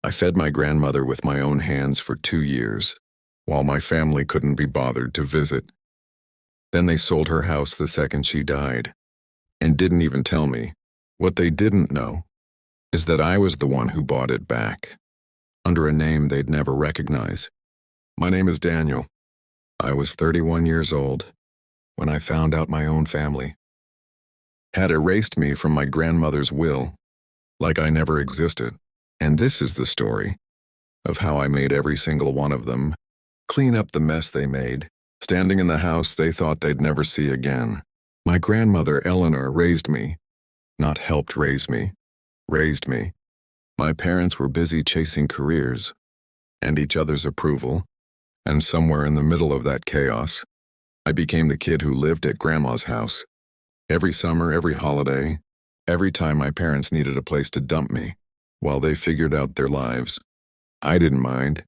I fed my grandmother with my own hands for 2 years, while my family couldn't be bothered to visit. Then they sold her house the second she died, and didn't even tell me. What they didn't know is that I was the one who bought it back, under a name they'd never recognize. My name is Daniel. I was 31 years old when I found out my own family had erased me from my grandmother's will, like I never existed. And this is the story of how I made every single one of them clean up the mess they made, standing in the house they thought they'd never see again. My grandmother Eleanor raised me, not helped raise me, raised me. My parents were busy chasing careers and each other's approval, and somewhere in the middle of that chaos, I became the kid who lived at Grandma's house. Every summer, every holiday, every time my parents needed a place to dump me, while they figured out their lives. I didn't mind.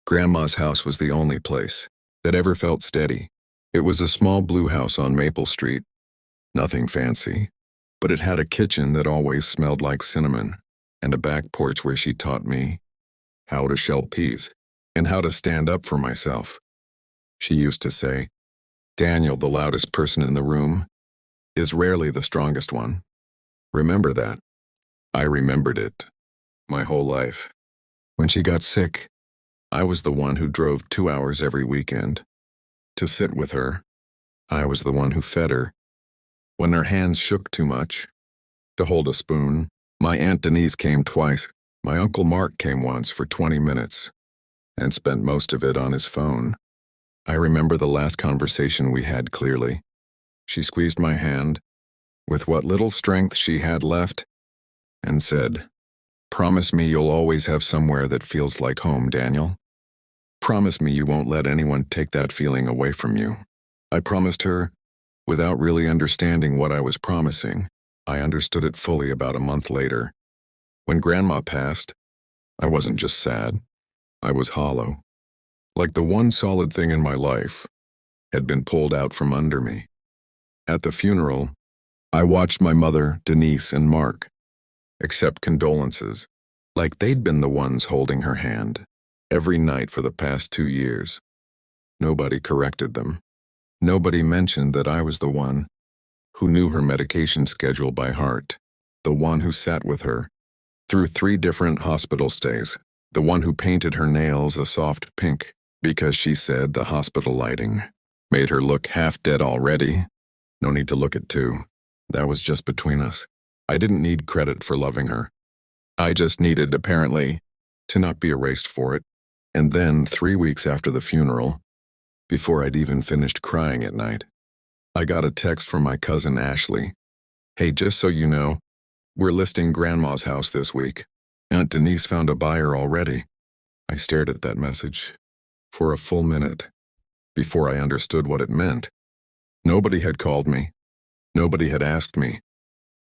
Grandma's house was the only place that ever felt steady. It was a small blue house on Maple Street. Nothing fancy, but it had a kitchen that always smelled like cinnamon, and a back porch where she taught me how to shell peas and how to stand up for myself. She used to say, "Daniel, the loudest person in the room, is rarely the strongest one. Remember that." I remembered it my whole life. When she got sick, I was the one who drove 2 hours every weekend to sit with her. I was the one who fed her when her hands shook too much to hold a spoon. My Aunt Denise came twice. My Uncle Mark came once for 20 minutes and spent most of it on his phone. I remember the last conversation we had clearly. She squeezed my hand with what little strength she had left and said, "Promise me you'll always have somewhere that feels like home, Daniel. Promise me you won't let anyone take that feeling away from you." I promised her, without really understanding what I was promising. I understood it fully about a month later. When Grandma passed, I wasn't just sad. I was hollow. Like the one solid thing in my life had been pulled out from under me. At the funeral, I watched my mother, Denise, and Mark accept condolences, like they'd been the ones holding her hand every night for the past 2 years. Nobody corrected them. Nobody mentioned that I was the one who knew her medication schedule by heart, the one who sat with her through 3 different hospital stays, the one who painted her nails a soft pink because she said the hospital lighting made her look half dead already. No need to look at 2. That was just between us. I didn't need credit for loving her. I just needed, apparently, to not be erased for it. And then, 3 weeks after the funeral, before I'd even finished crying at night, I got a text from my cousin Ashley. "Hey, just so you know, we're listing Grandma's house this week. Aunt Denise found a buyer already." I stared at that message for a full minute before I understood what it meant. Nobody had called me. Nobody had asked me.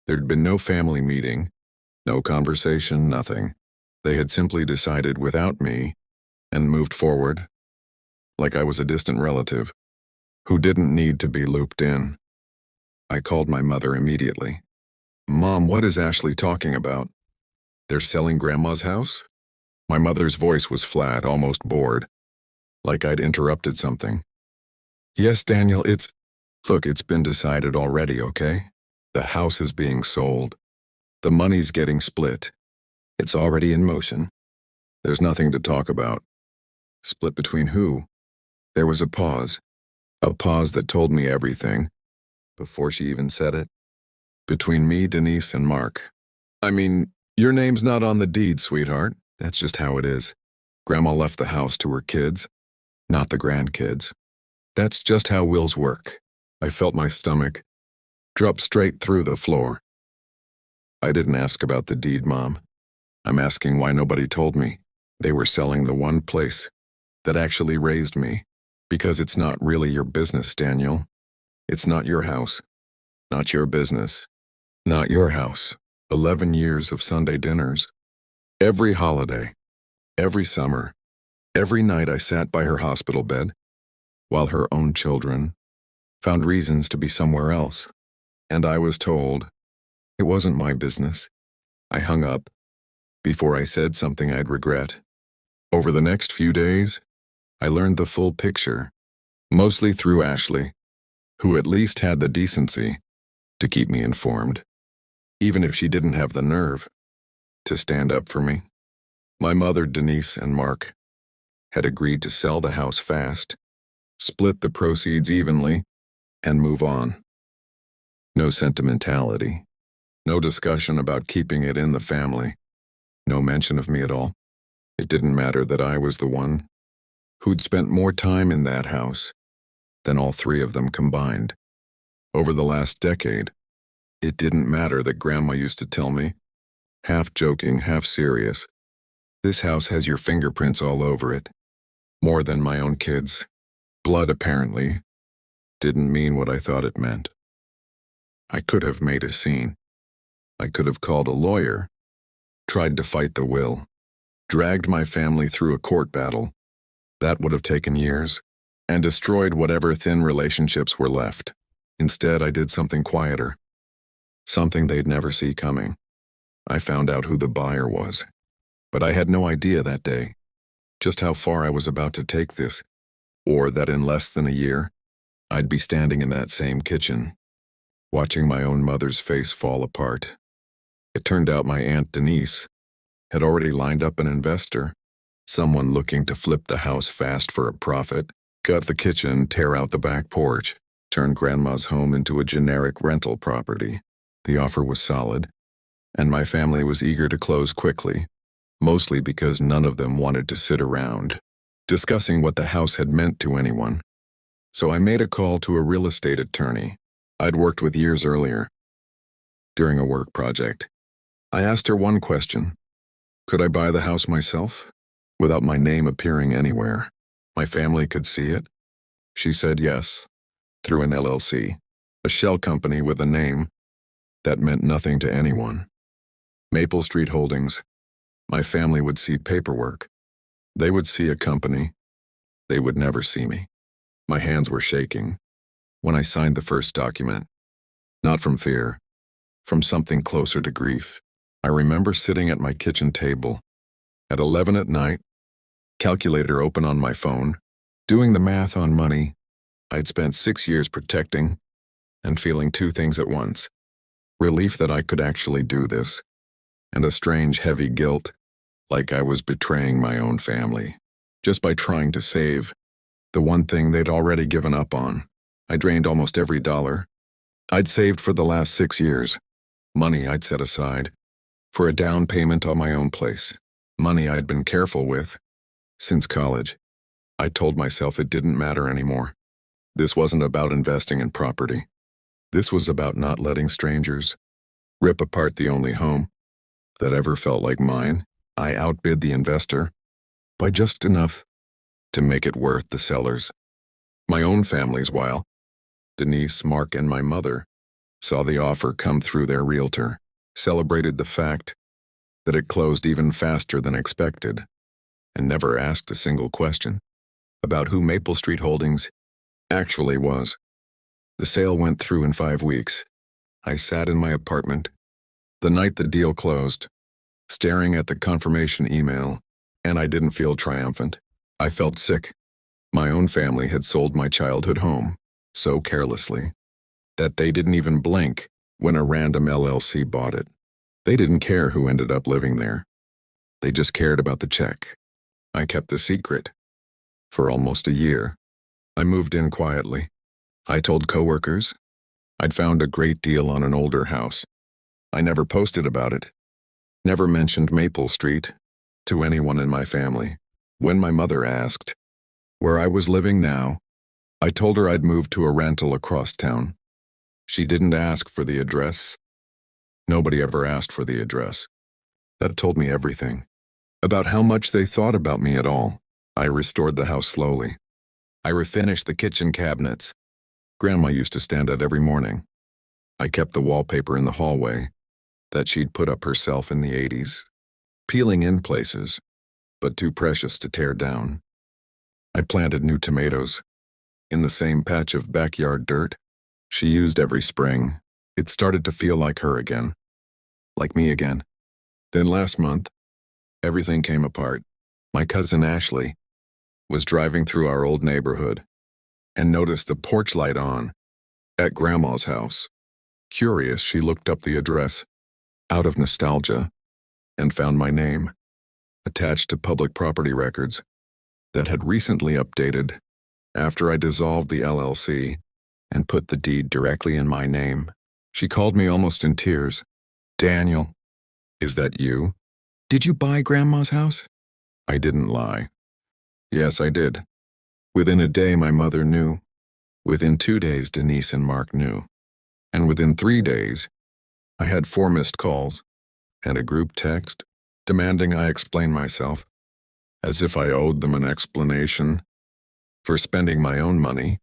There'd been no family meeting, no conversation, nothing. They had simply decided without me and moved forward, like I was a distant relative who didn't need to be looped in. I called my mother immediately. "Mom, what is Ashley talking about? They're selling Grandma's house?" My mother's voice was flat, almost bored, like I'd interrupted something. "Yes, Daniel, Look, it's been decided already, okay? The house is being sold. The money's getting split. It's already in motion. There's nothing to talk about." "Split between who?" There was a pause that told me everything, before she even said it. "Between me, Denise, and Mark. I mean, your name's not on the deed, sweetheart. That's just how it is. Grandma left the house to her kids, not the grandkids. That's just how wills work." I felt my stomach drop straight through the floor. "I didn't ask about the deed, Mom. I'm asking why nobody told me they were selling the one place that actually raised me. Because it's not really your business, Daniel. It's not your house. Not your business. Not your house. 11 years of Sunday dinners. Every holiday. Every summer. Every night I sat by her hospital bed, while her own children found reasons to be somewhere else. And I was told it wasn't my business. I hung up, before I said something I'd regret. Over the next few days, I learned the full picture, mostly through Ashley, who at least had the decency to keep me informed, even if she didn't have the nerve to stand up for me. My mother, Denise, and Mark had agreed to sell the house fast, split the proceeds evenly, and move on. No sentimentality, no discussion about keeping it in the family, no mention of me at all. It didn't matter that I was the one who'd spent more time in that house than all three of them combined. Over the last decade, it didn't matter that Grandma used to tell me, half joking, half serious, "This house has your fingerprints all over it." More than my own kids. Blood, apparently, didn't mean what I thought it meant. I could have made a scene. I could have called a lawyer, tried to fight the will, dragged my family through a court battle. That would have taken years, and destroyed whatever thin relationships were left. Instead, I did something quieter, something they'd never see coming. I found out who the buyer was, but I had no idea that day just how far I was about to take this, or that in less than a year, I'd be standing in that same kitchen, watching my own mother's face fall apart. It turned out my Aunt Denise had already lined up an investor, someone looking to flip the house fast for a profit, gut the kitchen, tear out the back porch, turn Grandma's home into a generic rental property. The offer was solid, and my family was eager to close quickly, mostly because none of them wanted to sit around discussing what the house had meant to anyone. So I made a call to a real estate attorney I'd worked with years earlier. During a work project, I asked her one question. Could I buy the house myself, without my name appearing anywhere? My family could see it. She said yes, through an LLC, a shell company with a name that meant nothing to anyone. Maple Street Holdings. My family would see paperwork. They would see a company. They would never see me. My hands were shaking when I signed the first document. Not from fear, from something closer to grief. I remember sitting at my kitchen table at 11 at night, calculator open on my phone, doing the math on money I'd spent 6 years protecting, and feeling two things at once. Relief that I could actually do this, and a strange heavy guilt, like I was betraying my own family, just by trying to save the one thing they'd already given up on. I drained almost every dollar I'd saved for the last 6 years, money I'd set aside for a down payment on my own place, money I'd been careful with since college. I told myself it didn't matter anymore. This wasn't about investing in property. This was about not letting strangers rip apart the only home that ever felt like mine. I outbid the investor by just enough to make it worth the sellers. My own family's while Denise, Mark, and my mother saw the offer come through their realtor, celebrated the fact that it closed even faster than expected, and never asked a single question about who Maple Street Holdings actually was. The sale went through in 5 weeks. I sat in my apartment the night the deal closed, staring at the confirmation email, and I didn't feel triumphant. I felt sick. My own family had sold my childhood home so carelessly that they didn't even blink when a random LLC bought it. They didn't care who ended up living there. They just cared about the check. I kept the secret for almost a year. I moved in quietly. I told coworkers I'd found a great deal on an older house. I never posted about it, never mentioned Maple Street to anyone in my family. When my mother asked where I was living now, I told her I'd moved to a rental across town. She didn't ask for the address. Nobody ever asked for the address. That told me everything about how much they thought about me at all. I restored the house slowly. I refinished the kitchen cabinets Grandma used to stand at every morning. I kept the wallpaper in the hallway that she'd put up herself in the 80s, peeling in places, but too precious to tear down. I planted new tomatoes in the same patch of backyard dirt she used every spring. It started to feel like her again, like me again. Then last month, everything came apart. My cousin Ashley was driving through our old neighborhood and noticed the porch light on at Grandma's house. Curious, she looked up the address out of nostalgia and found my name attached to public property records that had recently updated after I dissolved the LLC and put the deed directly in my name. She called me almost in tears. "Daniel, is that you? Did you buy Grandma's house?" I didn't lie. Yes, I did. Within a day, my mother knew. Within 2 days, Denise and Mark knew. And within 3 days, I had 4 missed calls and a group text demanding I explain myself, as if I owed them an explanation for spending my own money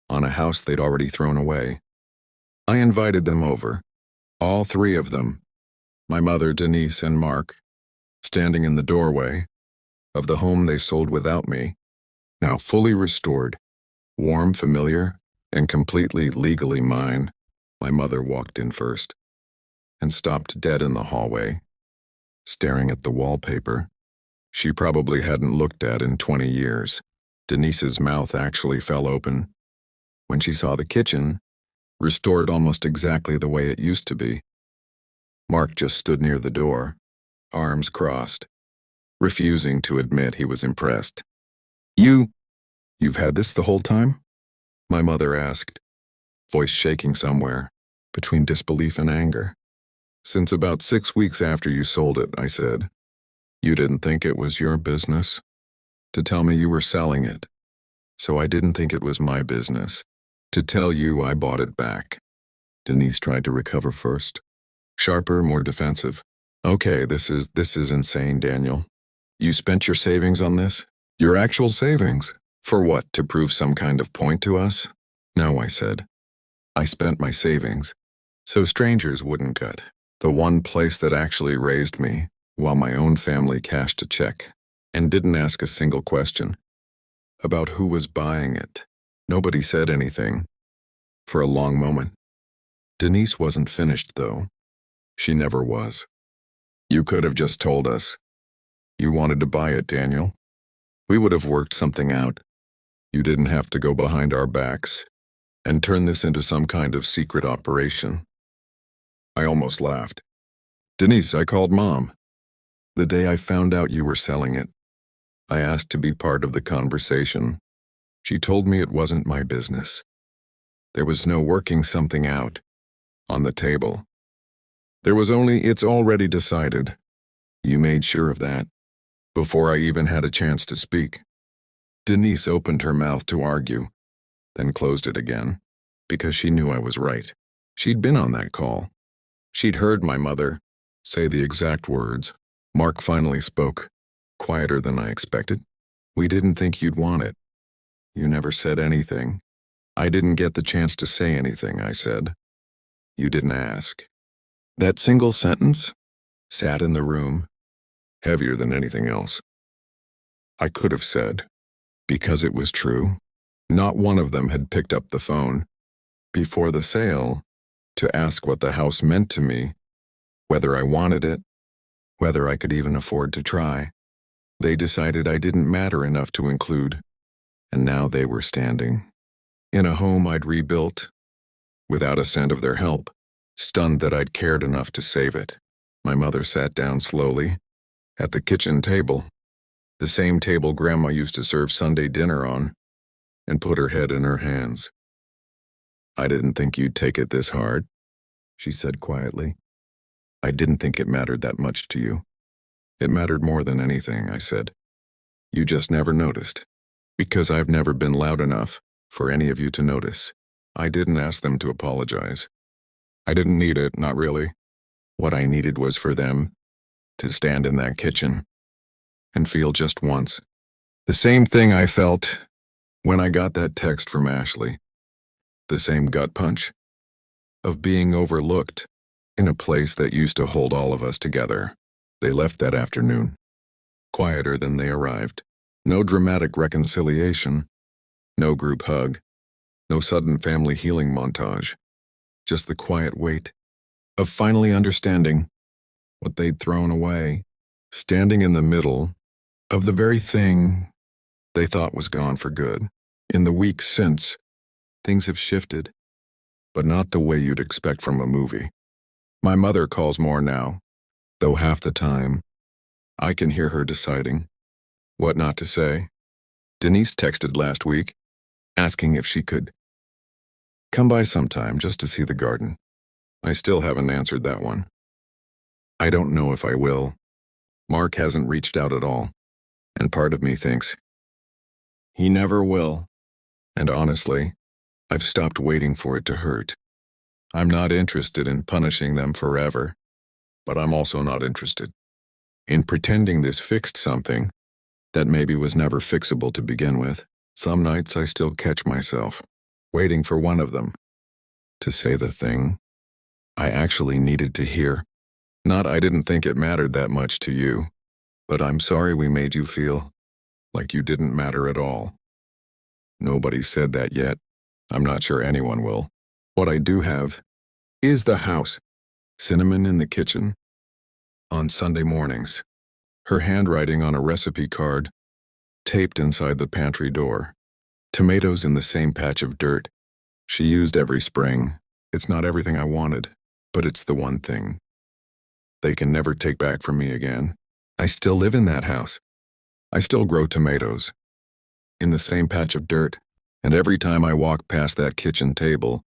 on a house they'd already thrown away. I invited them over, all 3 of them, my mother, Denise, and Mark, standing in the doorway of the home they sold without me, now fully restored, warm, familiar, and completely legally mine. My mother walked in first and stopped dead in the hallway, staring at the wallpaper she probably hadn't looked at in 20 years. Denise's mouth actually fell open when she saw the kitchen restored almost exactly the way it used to be. Mark just stood near the door, arms crossed, refusing to admit he was impressed. You've had this the whole time?" my mother asked, voice shaking somewhere between disbelief and anger. "Since about 6 weeks after you sold it," I said. "You didn't think it was your business to tell me you were selling it, so I didn't think it was my business to tell you I bought it back." Denise tried to recover first, sharper, more defensive. "Okay, this is insane, Daniel. You spent your savings on this? Your actual savings? For what, to prove some kind of point to us?" "No," I said. "I spent my savings so strangers wouldn't gut the one place that actually raised me, while my own family cashed a check and didn't ask a single question about who was buying it." Nobody said anything for a long moment. Denise wasn't finished, though. She never was. "You could have just told us you wanted to buy it, Daniel. We would have worked something out. You didn't have to go behind our backs and turn this into some kind of secret operation." I almost laughed. "Denise, I called Mom the day I found out you were selling it. I asked to be part of the conversation. She told me it wasn't my business. There was no working something out on the table. There was only, it's already decided. You made sure of that before I even had a chance to speak." Denise opened her mouth to argue, then closed it again, because she knew I was right. She'd been on that call. She'd heard my mother say the exact words. Mark finally spoke, quieter than I expected. "We didn't think you'd want it. You never said anything." "I didn't get the chance to say anything," I said. "You didn't ask." That single sentence sat in the room, heavier than anything else. I could have said, because it was true. Not one of them had picked up the phone before the sale to ask what the house meant to me, whether I wanted it, whether I could even afford to try. They decided I didn't matter enough to include, and now they were standing in a home I'd rebuilt without a cent of their help, stunned that I'd cared enough to save it. My mother sat down slowly at the kitchen table, the same table Grandma used to serve Sunday dinner on, and put her head in her hands. "I didn't think you'd take it this hard," she said quietly. "I didn't think it mattered that much to you." "It mattered more than anything," I said. "You just never noticed, because I've never been loud enough for any of you to notice. I didn't ask them to apologize. I didn't need it, not really. What I needed was for them to stand in that kitchen and feel just once the same thing I felt when I got that text from Ashley. The same gut punch of being overlooked in a place that used to hold all of us together." They left that afternoon, quieter than they arrived. No dramatic reconciliation, no group hug, no sudden family healing montage. Just the quiet weight of finally understanding what they'd thrown away. standing in the middle of the very thing they thought was gone for good. In the weeks since, things have shifted, but not the way you'd expect from a movie. My mother calls more now, though half the time, I can hear her deciding what not to say. Denise texted last week, asking if she could come by sometime just to see the garden. I still haven't answered that one. I don't know if I will. Mark hasn't reached out at all, and part of me thinks he never will. And honestly, I've stopped waiting for it to hurt. I'm not interested in punishing them forever, but I'm also not interested in pretending this fixed something that maybe was never fixable to begin with. Some nights I still catch myself waiting for one of them to say the thing I actually needed to hear. Not I didn't think it mattered that much to you, but I'm sorry we made you feel like you didn't matter at all. Nobody said that yet. I'm not sure anyone will. What I do have is the house. Cinnamon in the kitchen. On Sunday mornings. Her handwriting on a recipe card, taped inside the pantry door. Tomatoes in the same patch of dirt she used every spring. It's not everything I wanted, but it's the one thing they can never take back from me again. I still live in that house. I still grow tomatoes in the same patch of dirt, and every time I walk past that kitchen table,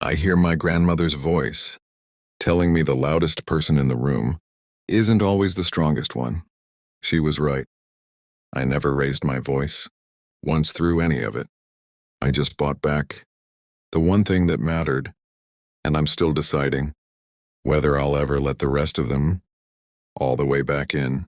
I hear my grandmother's voice telling me the loudest person in the room isn't always the strongest one. She was right. I never raised my voice once through any of it. I just bought back the one thing that mattered, and I'm still deciding whether I'll ever let the rest of them all the way back in.